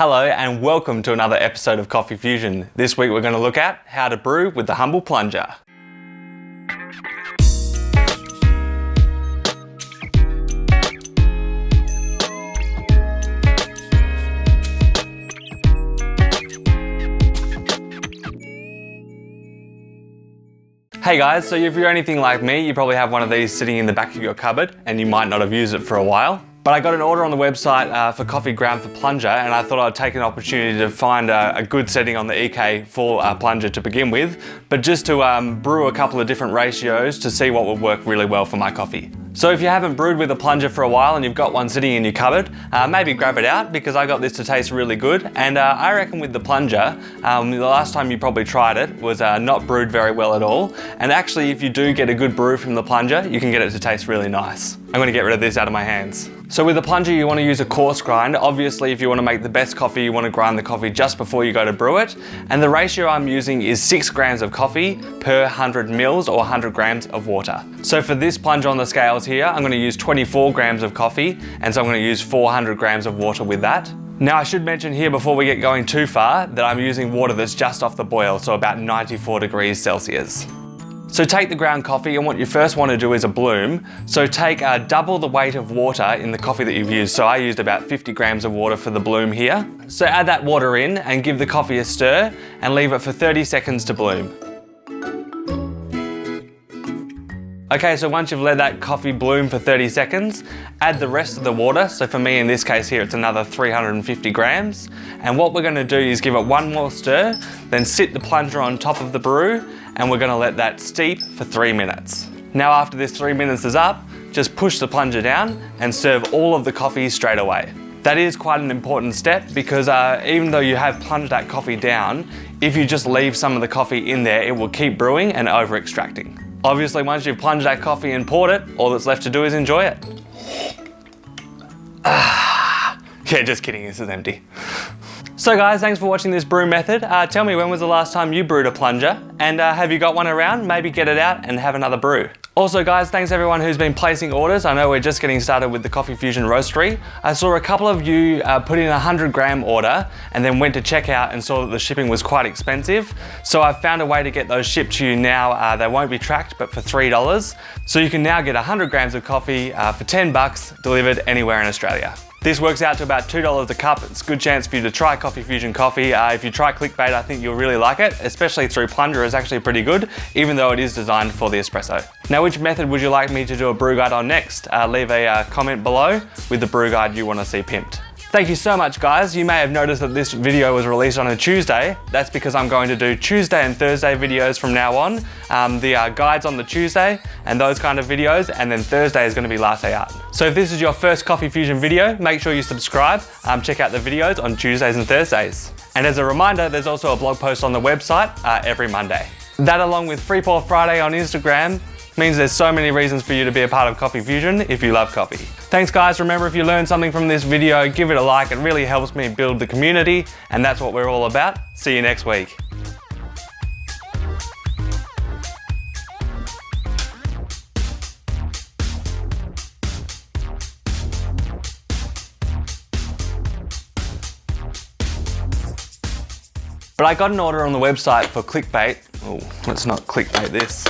Hello and welcome to another episode of Coffeefusion. This week we're going to look at how to brew with the humble plunger. Hey guys, so if you're anything like me, you probably have one of these sitting in the back of your cupboard and you might not have used it for a while. But I got an order on the website for coffee ground for Plunger, and I thought I'd take an opportunity to find a good setting on the EK for Plunger to begin with, but just to brew a couple of different ratios to see what would work really well for my coffee. So if you haven't brewed with a plunger for a while and you've got one sitting in your cupboard, maybe grab it out because I got this to taste really good. And I reckon with the plunger, the last time you probably tried it was not brewed very well at all. And actually, if you do get a good brew from the plunger, you can get it to taste really nice. I'm going to get rid of this out of my hands. So with the plunger, you want to use a coarse grind. Obviously, if you want to make the best coffee, you want to grind the coffee just before you go to brew it. And the ratio I'm using is 6 grams of coffee per 100 mils or 100 grams of water. So for this plunger on the scales here, I'm going to use 24 grams of coffee, and so I'm going to use 400 grams of water with that. Now I should mention here before we get going too far that I'm using water that's just off the boil, so about 94 degrees Celsius. So take the ground coffee, and what you first want to do is a bloom. So take double the weight of water in the coffee that you've used. So I used about 50 grams of water for the bloom here. So add that water in and give the coffee a stir and leave it for 30 seconds to bloom. Okay, so once you've let that coffee bloom for 30 seconds, add the rest of the water. So for me in this case here, it's another 350 grams. And what we're gonna do is give it one more stir, then sit the plunger on top of the brew, and we're gonna let that steep for 3 minutes. Now after this 3 minutes is up, just push the plunger down and serve all of the coffee straight away. That is quite an important step because even though you have plunged that coffee down, if you just leave some of the coffee in there, it will keep brewing and over extracting. Obviously, once you've plunged that coffee and poured it, all that's left to do is enjoy it. Yeah, just kidding, this is empty. So guys, thanks for watching this brew method. Tell me, when was the last time you brewed a plunger? And have you got one around? Maybe get it out and have another brew. Also guys, thanks everyone who's been placing orders. I know we're just getting started with the Coffeefusion roastery. I saw a couple of you put in a 100 gram order and then went to checkout and saw that the shipping was quite expensive. So I've found a way to get those shipped to you now. They won't be tracked, but for $3. So you can now get 100 grams of coffee for 10 bucks delivered anywhere in Australia. This works out to about $2 a cup. It's a good chance for you to try Coffeefusion coffee. If you try clickbait, I think you'll really like it, especially through Plunger. It's actually pretty good, even though it is designed for the espresso. Now, which method would you like me to do a brew guide on next? Leave a comment below with the brew guide you want to see pimped. Thank you so much guys. You may have noticed that this video was released on a Tuesday. That's because I'm going to do Tuesday and Thursday videos from now on. The guides on the Tuesday and those kind of videos, and then Thursday is going to be latte art. So if this is your first Coffeefusion video, make sure you subscribe. Check out the videos on Tuesdays and Thursdays. And as a reminder, there's also a blog post on the website every Monday. That, along with Free Pour Friday on Instagram, means there's so many reasons for you to be a part of Coffeefusion if you love coffee. Thanks guys, remember if you learned something from this video, give it a like. It really helps me build the community, and that's what we're all about. See you next week. But I got an order on the website for clickbait. Oh, let's not clickbait this.